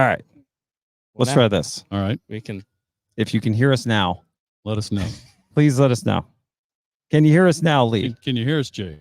All right. Let's try this. All right. We can. If you can hear us now, let us know. Please let us know. Can you hear us now, Lee? Can you hear us, Jay?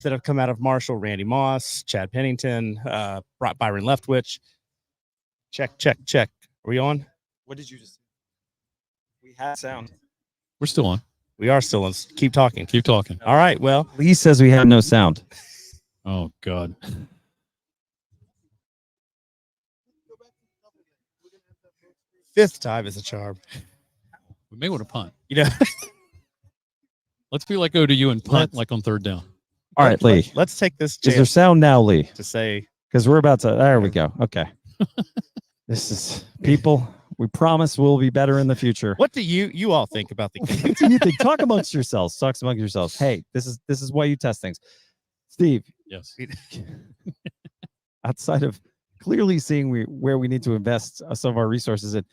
That have come out of Marshall: Randy Moss, Chad Pennington, Byron Leftwich. Check. Are we on? What did you just say? We had sound. We're still on. We are still on. Keep talking. Keep talking. All right. Well, Lee says we have no sound. Oh, God. Fifth time is a charm. We may want to punt. You know, let's be like ODU and punt like on third down. All right, Lee. Let's take this Is there sound now, Lee? to say, Because we're about to. There we go. Okay. This is people. We promise we'll be better in the future. what do you all think about the game? What do you think? Talk amongst yourselves. Talk amongst yourselves. Hey, this is why you test things. Steve. Yes. Outside of clearly seeing where we need to invest some of our resources in,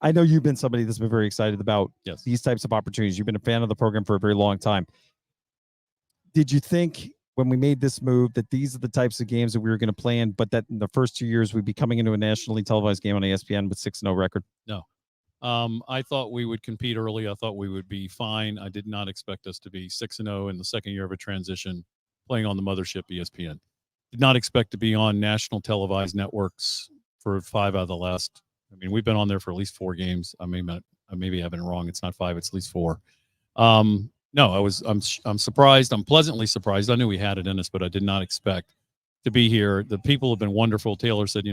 I know you've been somebody that's been very excited about these types of opportunities. You've been a fan of the program for a very long time. Did you think when we made this move that these are the types of games that we were going to play in, but that in the first 2 years we'd be coming into a nationally televised game on ESPN with 6-0 record? No. I thought we would compete early. I thought we would be fine. I did not expect us to be 6-0 in the second year of a transition playing on the mothership ESPN. Did not expect to be on national televised networks for 5 out of the last. I mean, we've been on there for at least 4 games. I maybe I've been wrong. It's not 5. It's at least 4. No, I'm surprised. I'm pleasantly surprised. I knew we had it in us, but I did not expect to be here. The people have been wonderful. Taylor said,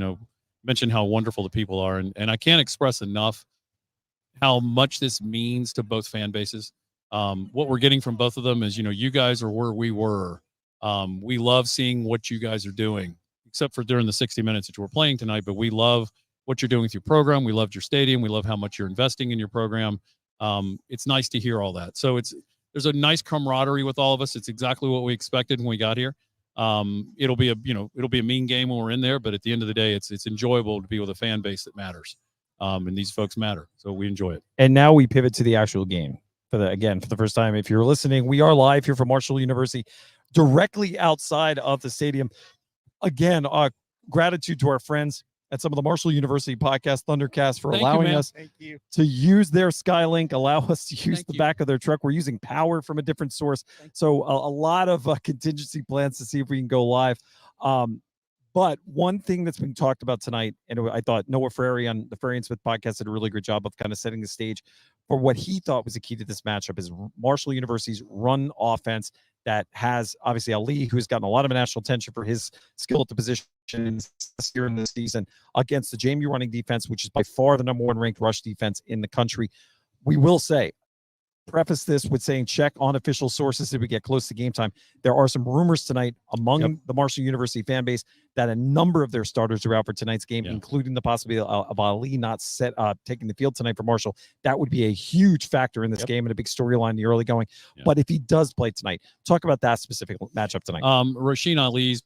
mentioned how wonderful the people are. And I can't express enough how much this means to both fan bases. What we're getting from both of them is, you guys are where we were. We love seeing what you guys are doing, except for during the 60 minutes that you were playing tonight, but we love what you're doing with your program. We loved your stadium. We love how much you're investing in your program. It's nice to hear all that. So there's a nice camaraderie with all of us. It's exactly what we expected when we got here. It'll be a mean game when we're in there, but at the end of the day, it's enjoyable to be with a fan base that matters. And these folks matter. So we enjoy it. And now we pivot to the actual game for the first time. If you're listening, we are live here from Marshall University, directly outside of the stadium. Again, gratitude to our friends at some of the Marshall University podcast Thundercast for allowing us to use their Skylink, allow us to use the back of their truck. We're using power from a different source. So a lot of contingency plans to see if we can go live. But one thing that's been talked about tonight, and I thought Noah Frary on the Frary and Smith podcast did a really great job of kind of setting the stage for what he thought was the key to this matchup is Marshall University's run offense that has obviously Ali, who's gotten a lot of national attention for his skill at the position here in this season, against the JMU running defense, which is by far the #1 ranked rush defense in the country. We will say, preface this with saying check on official sources as we get close to game time. There are some rumors tonight among the Marshall University fan base that a number of their starters are out for tonight's game, including the possibility of Ali not taking the field tonight for Marshall. That would be a huge factor in this game and a big storyline in the early going. But if he does play tonight, talk about that specific matchup tonight. Rasheen Ali's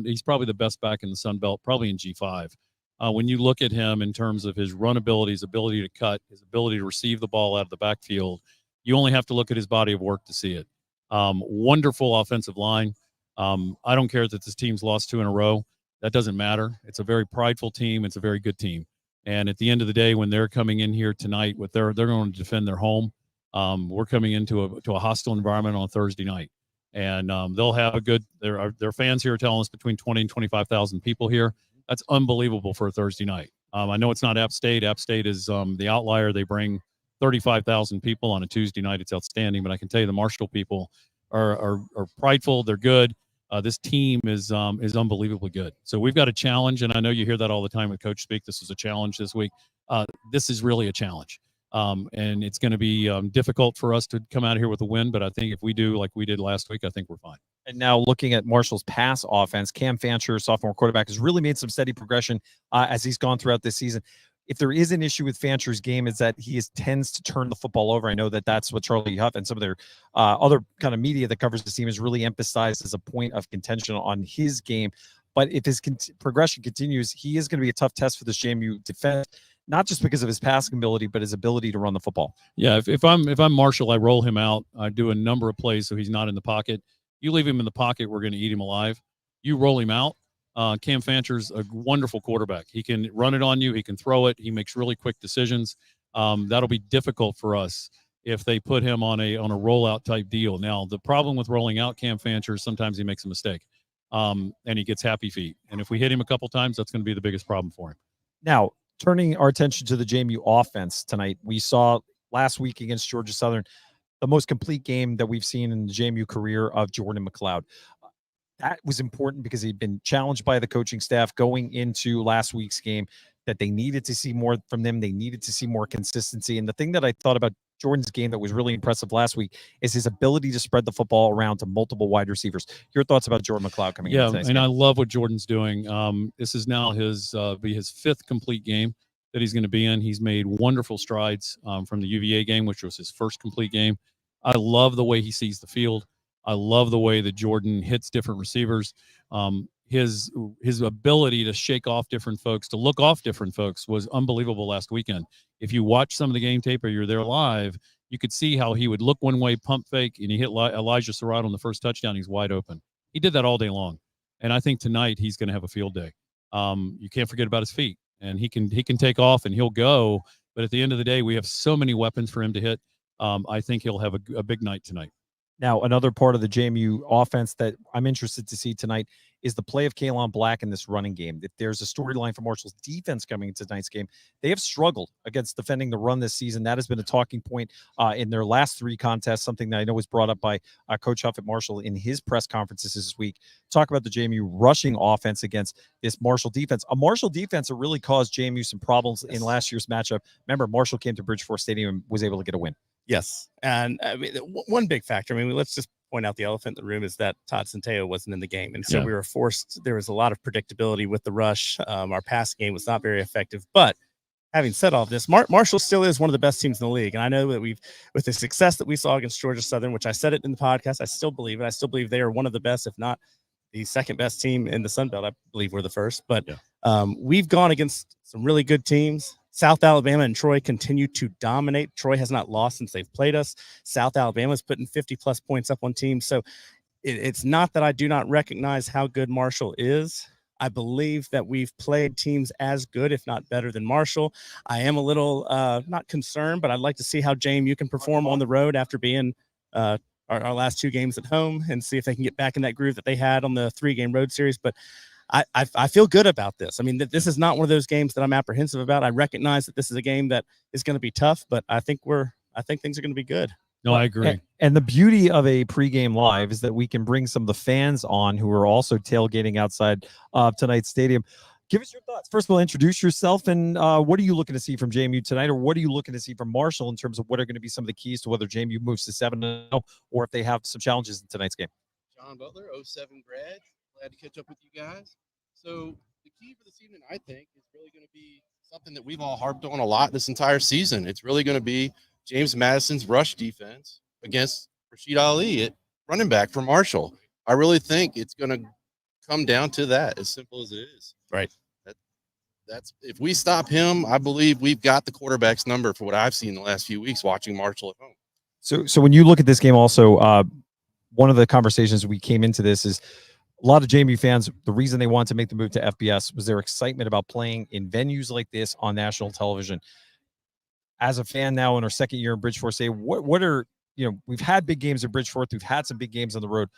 he's probably the best back in the Sun Belt, probably in G5. When you look at him in terms of his run ability, his ability to cut, his ability to receive the ball out of the backfield, you only have to look at his body of work to see it. Wonderful offensive line. I don't care that this team's lost 2 in a row. That doesn't matter. It's a very prideful team. It's a very good team. And at the end of the day, when they're coming in here tonight, they're going to defend their home. We're coming into a hostile environment on Thursday night. And they'll have their fans here are telling us between 20 and 25,000 people here. That's unbelievable for a Thursday night. I know it's not App State. App State is the outlier. They bring 35,000 people on a Tuesday night. It's outstanding, but I can tell you the Marshall people are prideful. They're good. This team is unbelievably good. So we've got a challenge, and I know you hear that all the time with Coach Speak. This is a challenge this week. This is really a challenge, and it's going to be difficult for us to come out of here with a win, but I think if we do like we did last week, I think we're fine. And now looking at Marshall's pass offense, Cam Fancher, sophomore quarterback, has really made some steady progression as he's gone throughout this season. If there is an issue with Fancher's game, is that he tends to turn the football over. I know that's what Charlie Huff and some of their other kind of media that covers the team has really emphasized as a point of contention on his game. But if his progression continues, he is going to be a tough test for this JMU defense, not just because of his passing ability, but his ability to run the football. Yeah, if I'm Marshall, I roll him out. I do a number of plays so he's not in the pocket. You leave him in the pocket, we're going to eat him alive. You roll him out. Cam Fancher's a wonderful quarterback. He can run it on you. He can throw it. He makes really quick decisions. That'll be difficult for us if they put him on a rollout type deal. Now, the problem with rolling out Cam Fancher is sometimes he makes a mistake, and he gets happy feet. And if we hit him a couple times, that's going to be the biggest problem for him. Now, turning our attention to the JMU offense tonight, we saw last week against Georgia Southern the most complete game that we've seen in the JMU career of Jordan McLeod. That was important because he'd been challenged by the coaching staff going into last week's game that they needed to see more from them. They needed to see more consistency. And the thing that I thought about Jordan's game that was really impressive last week is his ability to spread the football around to multiple wide receivers. Your thoughts about Jordan McLeod coming in? Yeah, and I love what Jordan's doing. This is now his 5th complete game that he's going to be in. He's made wonderful strides from the UVA game, which was his first complete game. I love the way he sees the field. I love the way that Jordan hits different receivers. His ability to shake off different folks, to look off different folks was unbelievable last weekend. If you watch some of the game tape or you're there live, you could see how he would look one way, pump fake, and he hit Elijah Serrato on the first touchdown. He's wide open. He did that all day long. And I think tonight he's going to have a field day. You can't forget about his feet. And he can take off and he'll go. But at the end of the day, we have so many weapons for him to hit. I think he'll have a big night tonight. Now, another part of the JMU offense that I'm interested to see tonight is the play of Kaelon Black in this running game. If there's a storyline for Marshall's defense coming into tonight's game, they have struggled against defending the run this season. That has been a talking point in their last 3 contests, something that I know was brought up by Coach Huff at Marshall in his press conferences this week. Talk about the JMU rushing offense against this Marshall defense. A Marshall defense that really caused JMU some problems in last year's matchup. Remember, Marshall came to Bridgeport Stadium and was able to get a win. Yes. And I mean, one big factor, I mean, let's just point out the elephant in the room is that Todd Centeo wasn't in the game. And so we were forced, there was a lot of predictability with the rush. Our pass game was not very effective. But having said all of this, Marshall still is one of the best teams in the league. And I know that with the success that we saw against Georgia Southern, which I said it in the podcast, I still believe it. I still believe they are one of the best, if not the second best team in the Sun Belt. I believe we're the first. But we've gone against some really good teams. South Alabama and Troy continue to dominate. Troy has not lost since they've played us. South Alabama's putting 50-plus points up on teams. So it's not that I do not recognize how good Marshall is. I believe that we've played teams as good, if not better, than Marshall. I am a little not concerned, but I'd like to see how JMU can perform on the road after being our last 2 games at home and see if they can get back in that groove that they had on the 3-game road series. But I feel good about this. I mean, this is not one of those games that I'm apprehensive about. I recognize that this is a game that is going to be tough, but I think things are going to be good. No, I agree. And the beauty of a pregame live is that we can bring some of the fans on who are also tailgating outside of tonight's stadium. Give us your thoughts. First of all, introduce yourself, and what are you looking to see from JMU tonight, or what are you looking to see from Marshall in terms of what are going to be some of the keys to whether JMU moves to 7-0 or if they have some challenges in tonight's game? John Butler, 07 grad. Glad to catch up with you guys. So the key for this evening, I think, is really going to be something that we've all harped on a lot this entire season. It's really going to be James Madison's rush defense against Rashid Ali at running back for Marshall. I really think it's going to come down to that, as simple as it is. Right. That's if we stop him, I believe we've got the quarterback's number for what I've seen the last few weeks watching Marshall at home. So when you look at this game also, one of the conversations we came into this is a lot of JMU fans, the reason they wanted to make the move to FBS was their excitement about playing in venues like this on national television. As a fan now in our second year in Bridgeport, say what are, we've had big games at Bridgeport, we've had some big games on the road,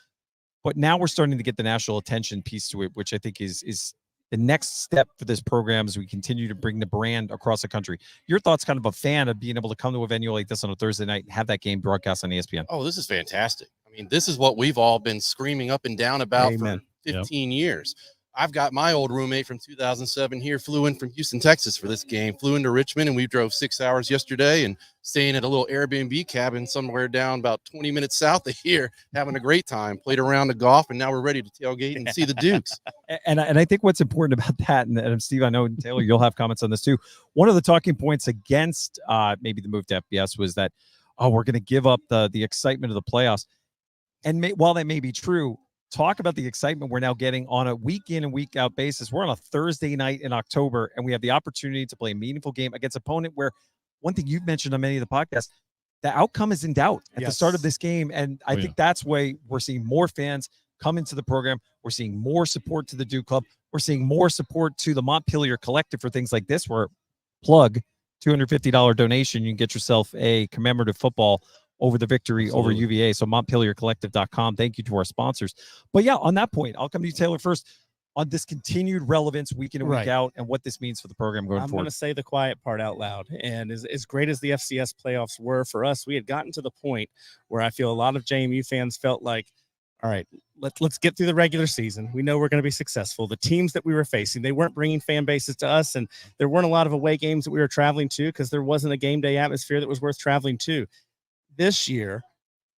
but now we're starting to get the national attention piece to it, which I think is the next step for this program as we continue to bring the brand across the country. Your thoughts, kind of a fan of being able to come to a venue like this on a Thursday night and have that game broadcast on ESPN? Oh, this is fantastic. I mean, this is what we've all been screaming up and down about for 15 years. I've got my old roommate from 2007 here, flew in from Houston, Texas for this game, flew into Richmond, and we drove 6 hours yesterday and staying at a little Airbnb cabin somewhere down about 20 minutes south of here, having a great time, played a round of golf, and now we're ready to tailgate and see the Dukes. And I think what's important about that, and Steve, I know, and Taylor, you'll have comments on this too. One of the talking points against maybe the move to FBS was that, we're going to give up the excitement of the playoffs. And while that may be true, talk about the excitement we're now getting on a week in and week out basis. We're on a Thursday night in October, and we have the opportunity to play a meaningful game against an opponent where one thing you've mentioned on many of the podcasts, the outcome is in doubt at the start of this game. And I think that's why we're seeing more fans come into the program. We're seeing more support to the Duke Club. We're seeing more support to the Montpelier Collective for things like this, where plug $250 donation, you can get yourself a commemorative football over the victory over UVA. So MontpelierCollective.com. Thank you to our sponsors. But yeah, on that point, I'll come to you, Taylor, first on this continued relevance week in and week out and what this means for the program going forward. I'm going to say the quiet part out loud. And as great as the FCS playoffs were for us, we had gotten to the point where I feel a lot of JMU fans felt like, all right, let's get through the regular season. We know we're going to be successful. The teams that we were facing, they weren't bringing fan bases to us, and there weren't a lot of away games that we were traveling to because there wasn't a game day atmosphere that was worth traveling to. This year,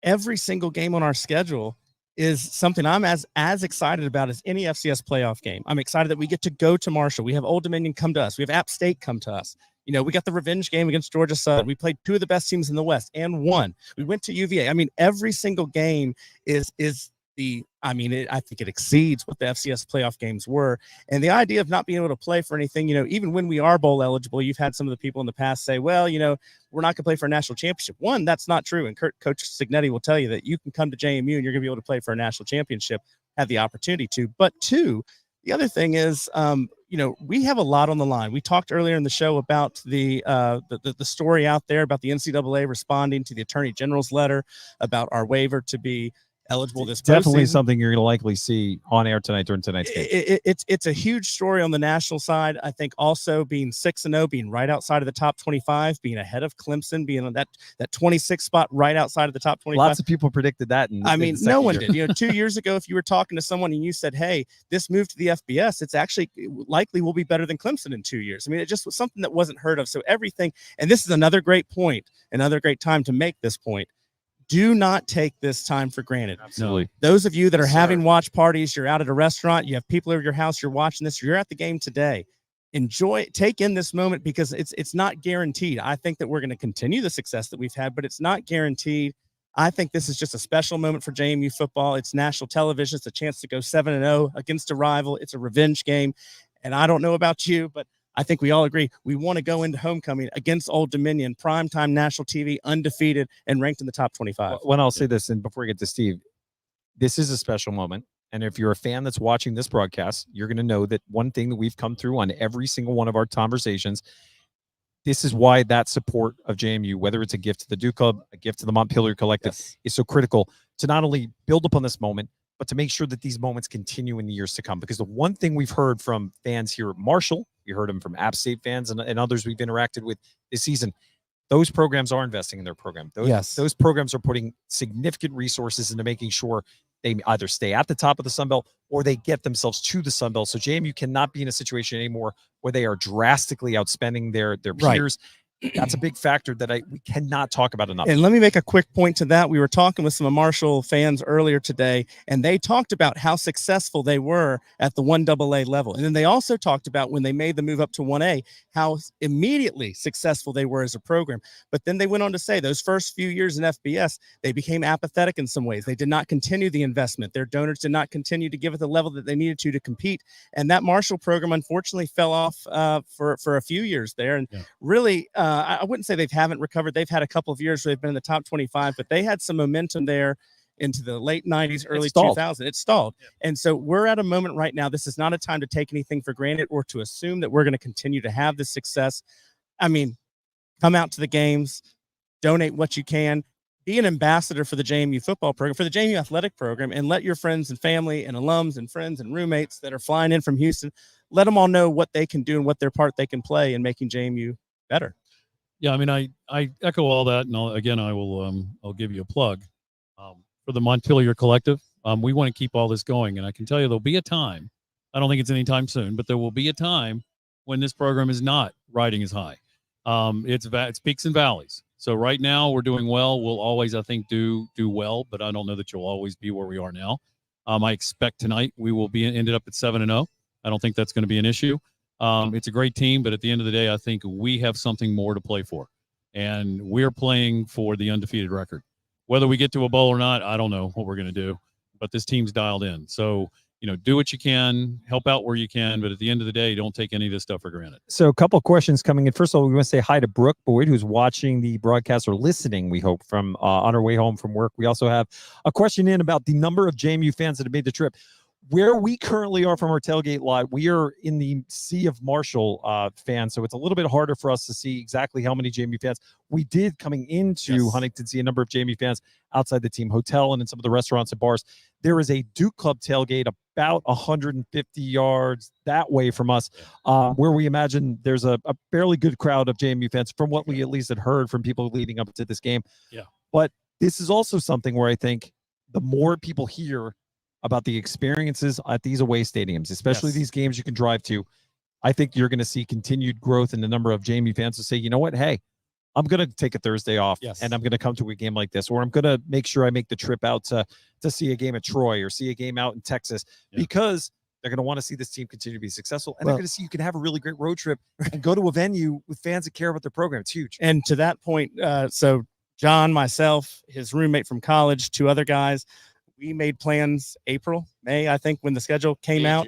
every single game on our schedule is something I'm as excited about as any FCS playoff game. I'm excited that we get to go to Marshall. We have Old Dominion come to us. We have App State come to us. We got the revenge game against Georgia Southern. We played two of the best teams in the West and won. We went to UVA. I mean, every single game is I think it exceeds what the FCS playoff games were. And the idea of not being able to play for anything, even when we are bowl eligible, you've had some of the people in the past say, well, we're not going to play for a national championship. One, that's not true. And Coach Signetti will tell you that you can come to JMU and you're going to be able to play for a national championship, have the opportunity to. But two, the other thing is, we have a lot on the line. We talked earlier in the show about the story out there about the NCAA responding to the Attorney General's letter about our waiver to be eligible this definitely postseason. Something you're going to likely see on air tonight during tonight's game. It's a huge story on the national side. I think also being 6-0, being right outside of the top 25, being ahead of Clemson, being on that 26th spot right outside of the top 25. Lots of people predicted that. No one did. 2 years ago, if you were talking to someone and you said, hey, this move to the FBS, it's actually likely will be better than Clemson in 2 years. I mean, it just was something that wasn't heard of. So everything, and this is another great point, another great time to make this point. Do not take this time for granted. Absolutely. Those of you that are having watch parties, you're out at a restaurant, you have people over your house, you're watching this, you're at the game today. Enjoy, take in this moment because it's not guaranteed. I think that we're going to continue the success that we've had, but it's not guaranteed. I think this is just a special moment for JMU football. It's national television. It's a chance to go 7-0 against a rival. It's a revenge game. And I don't know about you, but I think we all agree we want to go into homecoming against Old Dominion, primetime national TV, undefeated, and ranked in the top 25. When I'll say this, and before we get to Steve, this is a special moment. And if you're a fan that's watching this broadcast, you're going to know that one thing that we've come through on every single one of our conversations, this is why that support of JMU, whether it's a gift to the Duke Club, a gift to the Montpelier Collective, is so critical to not only build upon this moment, but to make sure that these moments continue in the years to come. Because the one thing we've heard from fans here at Marshall, we heard them from App State fans and others we've interacted with this season, those programs are investing in their program. Yes. Those programs are putting significant resources into making sure they either stay at the top of the Sun Belt or they get themselves to the Sun Belt. So JMU cannot be in a situation anymore where they are drastically outspending their peers. That's a big factor that we cannot talk about enough. And let me make a quick point to that. We were talking with some of Marshall fans earlier today, and they talked about how successful they were at the 1AA level. And then they also talked about when they made the move up to 1A, how immediately successful they were as a program. But then they went on to say those first few years in FBS, they became apathetic in some ways. They did not continue the investment. Their donors did not continue to give it the level that they needed to compete. And that Marshall program, unfortunately, fell off for a few years there. And really, I wouldn't say they haven't recovered. They've had a couple of years where they've been in the top 25, but they had some momentum there into the late 90s, early 2000s. It stalled. Yeah. And so we're at a moment right now. This is not a time to take anything for granted or to assume that we're going to continue to have this success. I mean, come out to the games, donate what you can, be an ambassador for the JMU football program, for the JMU athletic program, and let your friends and family and alums and friends and roommates that are flying in from Houston, let them all know what they can do and what their part they can play in making JMU better. Yeah, I mean, I echo all that, and I'll give you a plug for the Montpelier Collective. We want to keep all this going, and I can tell you there'll be a time. I don't think it's anytime soon, but there will be a time when this program is not riding as high. It's peaks and valleys. So right now we're doing well. We'll always, I think, do well, but I don't know that you'll always be where we are now. I expect tonight we will be ended up at 7-0. I don't think that's going to be an issue. It's a great team, but at the end of the day, I think we have something more to play for, and we're playing for the undefeated record. Whether we get to a bowl or not, I don't know what we're going to do, but this team's dialed in. So, do what you can, help out where you can, but at the end of the day, don't take any of this stuff for granted. So a couple of questions coming in. First of all, we want to say hi to Brooke Boyd, who's watching the broadcast or listening, we hope, from on her way home from work. We also have a question in about the number of JMU fans that have made the trip. Where we currently are from our tailgate lot, we are in the sea of Marshall fans, so it's a little bit harder for us to see exactly how many JMU fans. We did, coming into Huntington, see a number of JMU fans outside the team hotel and in some of the restaurants and bars. There is a Duke Club tailgate about 150 yards that way from us, where we imagine there's a fairly good crowd of JMU fans from what we at least had heard from people leading up to this game. Yeah. But this is also something where I think the more people hear about the experiences at these away stadiums, especially these games you can drive to, I think you're going to see continued growth in the number of JMU fans who say, you know what, hey, I'm going to take a Thursday off and I'm going to come to a game like this, or I'm going to make sure I make the trip out to see a game at Troy or see a game out in Texas, because they're going to want to see this team continue to be successful. And they're going to see you can have a really great road trip and go to a venue with fans that care about their program. It's huge. And to that point, so John, myself, his roommate from college, two other guys, we made plans April, May, I think, when the schedule came out.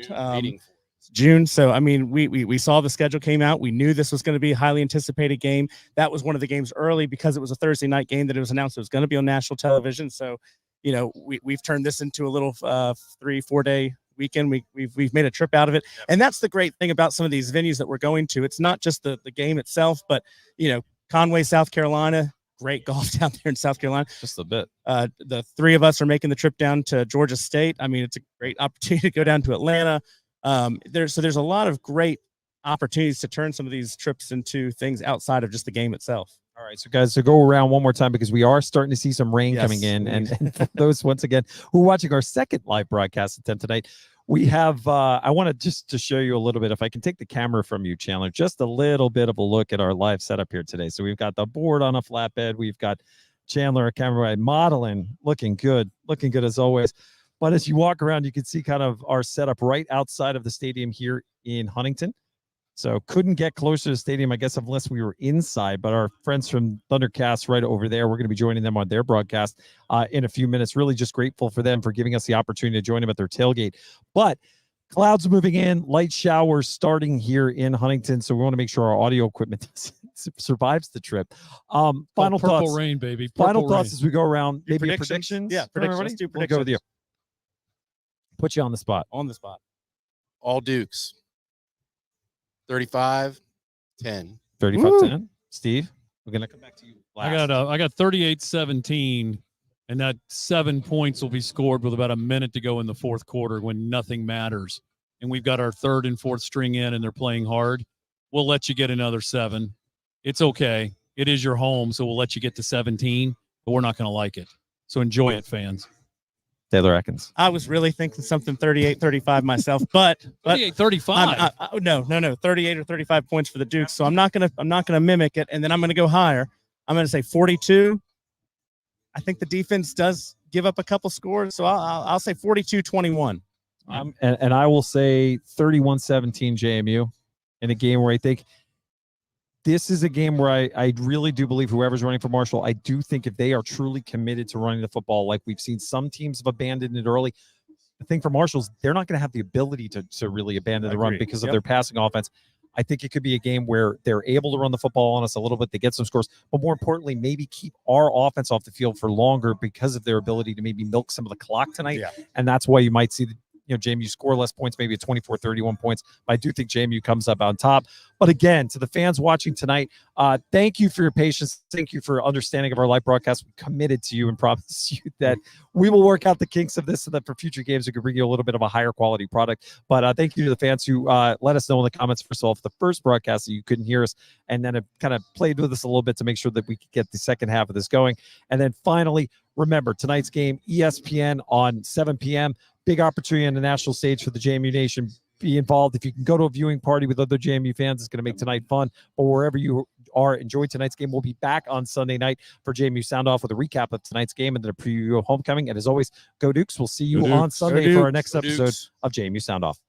June. So, I mean, we saw the schedule came out. We knew this was going to be a highly anticipated game. That was one of the games early because it was a Thursday night game that it was announced it was going to be on national television. So, we've turned this into a little 3-4 day weekend. We've made a trip out of it. And that's the great thing about some of these venues that we're going to. It's not just the game itself, but, Conway, South Carolina, great golf down there in South Carolina. Just a bit. The three of us are making the trip down to Georgia State. I mean, it's a great opportunity to go down to Atlanta. There's a lot of great opportunities to turn some of these trips into things outside of just the game itself. All right, so guys, so go around one more time because we are starting to see some rain coming in. And for those, once again, who are watching our second live broadcast attempt tonight, we have, I want to just to show you a little bit, if I can take the camera from you, Chandler, just a little bit of a look at our live setup here today. So we've got the board on a flatbed. We've got Chandler, a camera modeling, looking good as always. But as you walk around, you can see kind of our setup right outside of the stadium here in Huntington. So couldn't get closer to the stadium, I guess, unless we were inside. But our friends from Thundercast right over there, we're going to be joining them on their broadcast in a few minutes. Really just grateful for them for giving us the opportunity to join them at their tailgate. But clouds moving in, light showers starting here in Huntington. So we want to make sure our audio equipment survives the trip. Final thoughts. Rain, baby. Final thoughts as we go around. Maybe a prediction? Yeah, predictions. Let's do predictions. We'll go with you. Put you on the spot. On the spot. All Dukes. 35-10. 35-10. Steve, we're going to come back to you last. I got 38-17, and that 7 points will be scored with about a minute to go in the fourth quarter when nothing matters. And we've got our third and fourth string in, and they're playing hard. We'll let you get another 7. It's okay. it is your home, so we'll let you get to 17, but we're not going to like it. So enjoy it, fans. Taylor Atkins. I was really thinking something 38-35 myself, but 38-35. No, 38 or 35 points for the Dukes. So I'm not gonna mimic it, and then I'm gonna go higher. I'm gonna say 42. I think the defense does give up a couple scores, so I'll say 42-21. And I will say 31-17 JMU in a game where I think this is a game where I really do believe whoever's running for Marshall, I do think if they are truly committed to running the football, like we've seen some teams have abandoned it early. The thing for Marshall's, they're not going to have the ability to really abandon the run because of their passing offense. I think it could be a game where they're able to run the football on us a little bit. They get some scores, but more importantly, maybe keep our offense off the field for longer because of their ability to maybe milk some of the clock tonight. Yeah. And that's why you might see JMU score less points, maybe at 24-31 points. But I do think JMU comes up on top. But again, to the fans watching tonight, thank you for your patience. Thank you for understanding of our live broadcast. We committed to you and promise you that we will work out the kinks of this so that for future games, we can bring you a little bit of a higher quality product. But thank you to the fans who let us know in the comments, first of all, for the first broadcast that you couldn't hear us, and then have kind of played with us a little bit to make sure that we could get the second half of this going. And then finally, remember, tonight's game, ESPN on 7 p.m., big opportunity on the national stage for the JMU Nation. Be involved. If you can go to a viewing party with other JMU fans, it's going to make tonight fun. But wherever you are, enjoy tonight's game. We'll be back on Sunday night for JMU Sound Off with a recap of tonight's game and then a preview of homecoming. And as always, go Dukes. We'll see you on Sunday for our next episode of JMU Sound Off.